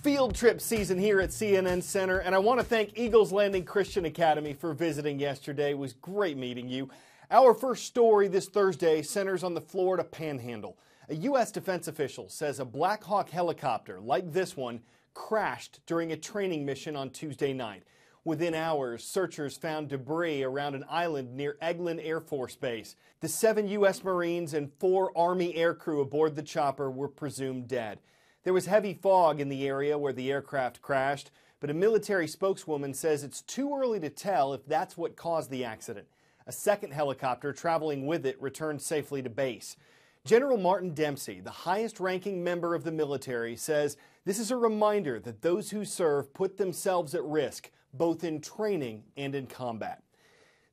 field trip season here at CNN Center, and I want to thank Eagles Landing Christian Academy for visiting yesterday. It was great meeting you. Our first story this Thursday centers on the Florida Panhandle. A U.S. defense official says a Black Hawk helicopter, like this one, crashed during a training mission on Tuesday night. Within hours, searchers found debris around an island near Eglin Air Force Base. The 7 U.S. Marines and 4 Army aircrew aboard the chopper were presumed dead. There was heavy fog in the area where the aircraft crashed, but a military spokeswoman says it's too early to tell if that's what caused the accident. A second helicopter traveling with it returned safely to base. General Martin Dempsey, the highest-ranking member of the military, says this is a reminder that those who serve put themselves at risk, both in training and in combat.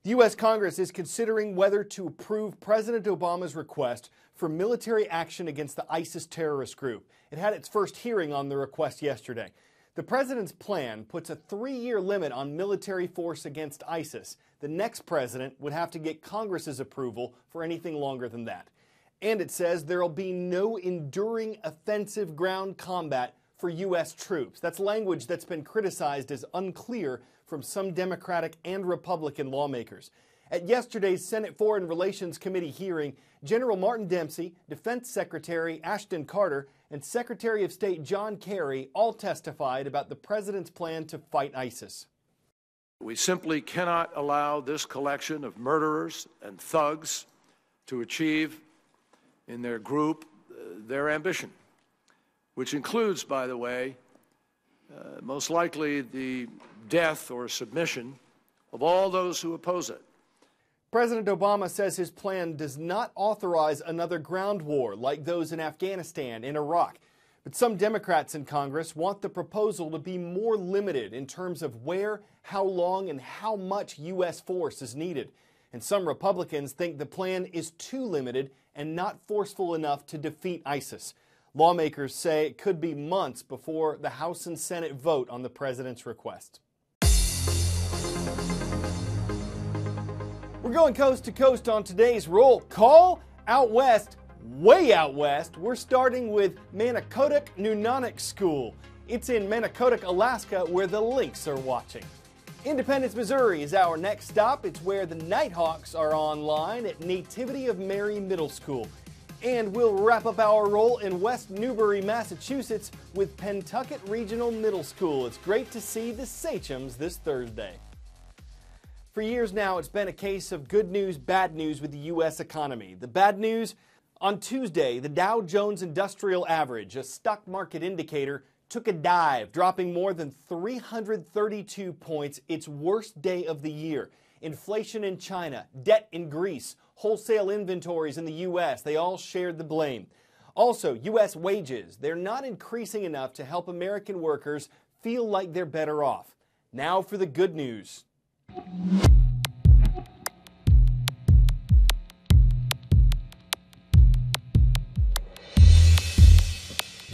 The U.S. Congress is considering whether to approve President Obama's request for military action against the ISIS terrorist group. It had its first hearing on the request yesterday. The president's plan puts a 3-year limit on military force against ISIS. The next president would have to get Congress's approval for anything longer than that. And it says there will be no enduring offensive ground combat for U.S. troops. That's language that's been criticized as unclear from some Democratic and Republican lawmakers. At yesterday's Senate Foreign Relations Committee hearing, General Martin Dempsey, Defense Secretary Ashton Carter, and Secretary of State John Kerry all testified about the president's plan to fight ISIS. We simply cannot allow this collection of murderers and thugs to achieve in their group their ambition, which includes, by the way, most likely the death or submission of all those who oppose it. President Obama says his plan does not authorize another ground war like those in Afghanistan and Iraq. But some Democrats in Congress want the proposal to be more limited in terms of where, how long, and how much U.S. force is needed. And some Republicans think the plan is too limited and not forceful enough to defeat ISIS. Lawmakers say it could be months before the House and Senate vote on the president's request. We're going coast to coast on today's roll call. Out west, way out west, we're starting with Manicottic Nunanic School. It's in Manicottic, Alaska, where the Lynx are watching. Independence, Missouri is our next stop. It's where the Nighthawks are online at Nativity of Mary Middle School. And we'll wrap up our roll in West Newbury, Massachusetts with Pentucket Regional Middle School. It's great to see the Sachems this Thursday. For years now, it's been a case of good news, bad news with the U.S. economy. The bad news, on Tuesday, the Dow Jones Industrial Average, a stock market indicator, took a dive, dropping more than 332 points, its worst day of the year. Inflation in China, debt in Greece, wholesale inventories in the U.S., they all shared the blame. Also, U.S. wages, they're not increasing enough to help American workers feel like they're better off. Now for the good news.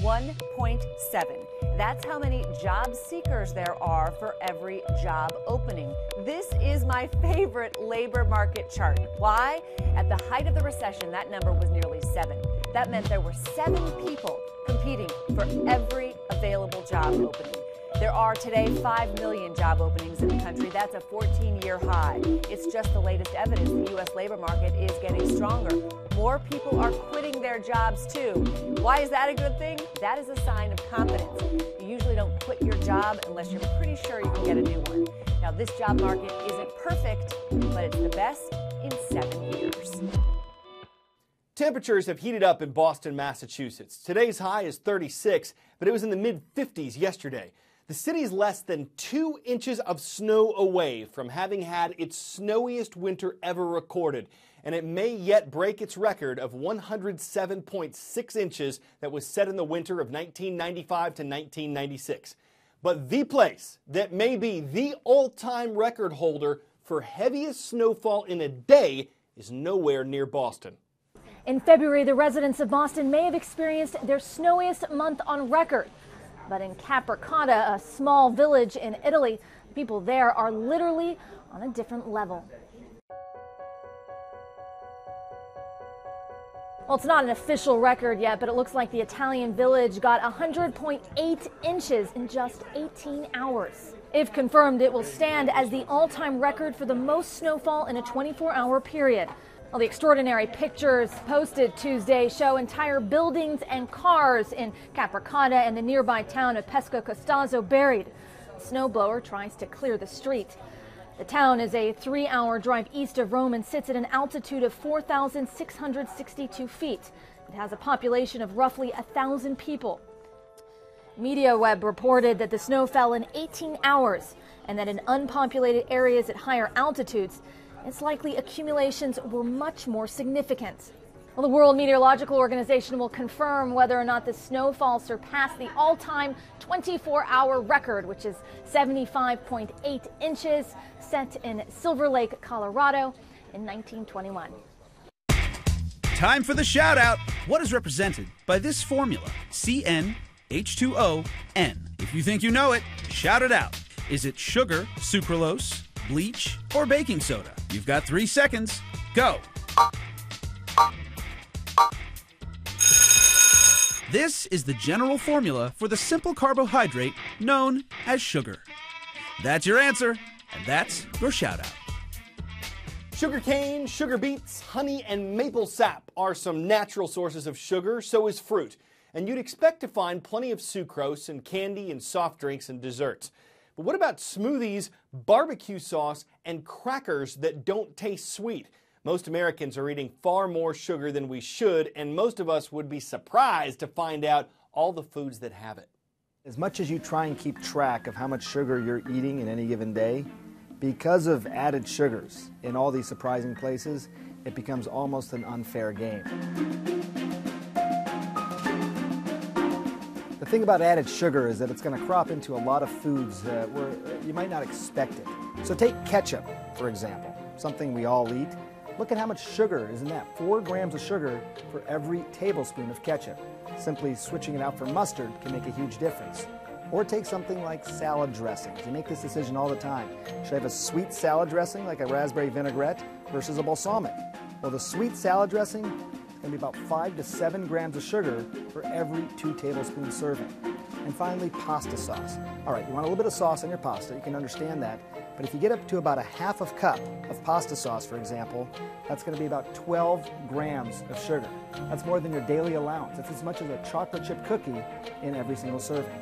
1.7. That's how many job seekers there are for every job opening. This is my favorite labor market chart. Why? At the height of the recession, that number was nearly 7. That meant there were 7 people competing for every available job opening. There are today 5 million job openings in the country. That's a 14-year high. It's just the latest evidence the U.S. labor market is getting stronger. More people are quitting their jobs, too. Why is that a good thing? That is a sign of confidence. You usually don't quit your job unless you're pretty sure you can get a new one. Now, this job market isn't perfect, but it's the best in 7 years. Temperatures have heated up in Boston, Massachusetts. Today's high is 36, but it was in the mid-50s yesterday. The city's less than 2 inches of snow away from having had its snowiest winter ever recorded, and it may yet break its record of 107.6 inches that was set in the winter of 1995 to 1996. But the place that may be the all-time record holder for heaviest snowfall in a day is nowhere near Boston. In February, the residents of Boston may have experienced their snowiest month on record. But in Capricotta, a small village in Italy, people there are literally on a different level. Well, it's not an official record yet, but it looks like the Italian village got 100.8 inches in just 18 hours. If confirmed, it will stand as the all-time record for the most snowfall in a 24-hour period. Well, the extraordinary pictures posted Tuesday show entire buildings and cars in Capricata and the nearby town of Pesco Costazo buried. A snowblower tries to clear the street. The town is a 3-hour drive east of Rome and sits at an altitude of 4,662 feet. It has a population of roughly 1,000 people. MediaWeb reported that the snow fell in 18 hours and that in unpopulated areas at higher altitudes, it's likely accumulations were much more significant. Well, the World Meteorological Organization will confirm whether or not the snowfall surpassed the all-time 24-hour record, which is 75.8 inches, set in Silver Lake, Colorado in 1921. Time for the shout-out. What is represented by this formula? CnH2ON. If you think you know it, shout it out. Is it sugar, sucralose, bleach, or baking soda? You've got 3 seconds. Go. This is the general formula for the simple carbohydrate known as sugar. That's your answer, and that's your shout-out. Sugar cane, sugar beets, honey, and maple sap are some natural sources of sugar, so is fruit. And you'd expect to find plenty of sucrose in candy and soft drinks and desserts. But what about smoothies, barbecue sauce, and crackers that don't taste sweet? Most Americans are eating far more sugar than we should, and most of us would be surprised to find out all the foods that have it. As much as you try and keep track of how much sugar you're eating in any given day, because of added sugars in all these surprising places, it becomes almost an unfair game. The thing about added sugar is that it's going to crop into a lot of foods where you might not expect it. So take ketchup, for example, something we all eat. Look at how much sugar is in that. 4 grams of sugar for every tablespoon of ketchup. Simply switching it out for mustard can make a huge difference. Or take something like salad dressings. You make this decision all the time. Should I have a sweet salad dressing like a raspberry vinaigrette versus a balsamic? Well, the sweet salad dressing is going to be about 5 to 7 grams of sugar for every 2 tablespoon serving. And finally, pasta sauce. All right, you want a little bit of sauce on your pasta, you can understand that. But if you get up to about a half of cup of pasta sauce, for example, that's going to be about 12 grams of sugar. That's more than your daily allowance. That's as much as a chocolate chip cookie in every single serving.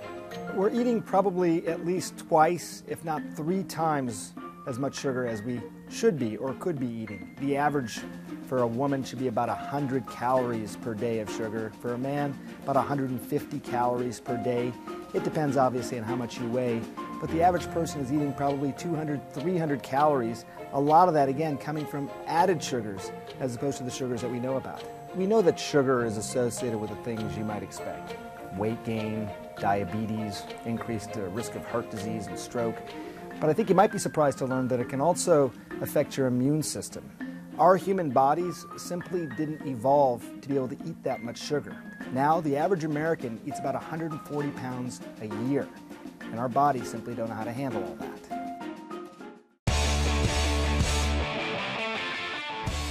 We're eating probably at least twice, if not 3 times as much sugar as we should be or could be eating. The average for a woman should be about 100 calories per day of sugar. For a man, about 150 calories per day. It depends obviously on how much you weigh, but the average person is eating probably 200, 300 calories. A lot of that, again, coming from added sugars as opposed to the sugars that we know about. We know that sugar is associated with the things you might expect. Weight gain, diabetes, increased risk of heart disease and stroke. But I think you might be surprised to learn that it can also affect your immune system. Our human bodies simply didn't evolve to be able to eat that much sugar. Now, the average American eats about 140 pounds a year, and our bodies simply don't know how to handle all that.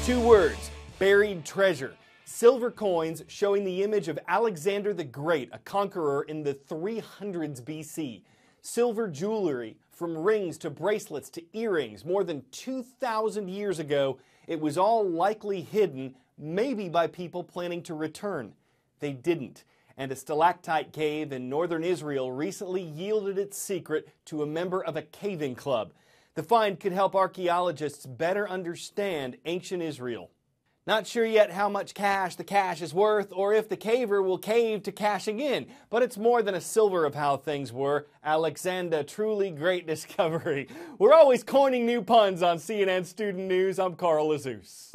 2 words, buried treasure. Silver coins showing the image of Alexander the Great, a conqueror in the 300s BC. Silver jewelry, from rings to bracelets to earrings, more than 2,000 years ago. It was all likely hidden, maybe by people planning to return. They didn't, and a stalactite cave in northern Israel recently yielded its secret to a member of a caving club. The find could help archaeologists better understand ancient Israel. Not sure yet how much cash the cache is worth or if the caver will cave to cashing in, but it's more than a silver of how things were. Alexander, truly great discovery. We're always coining new puns on CNN Student News. I'm Carl Azus.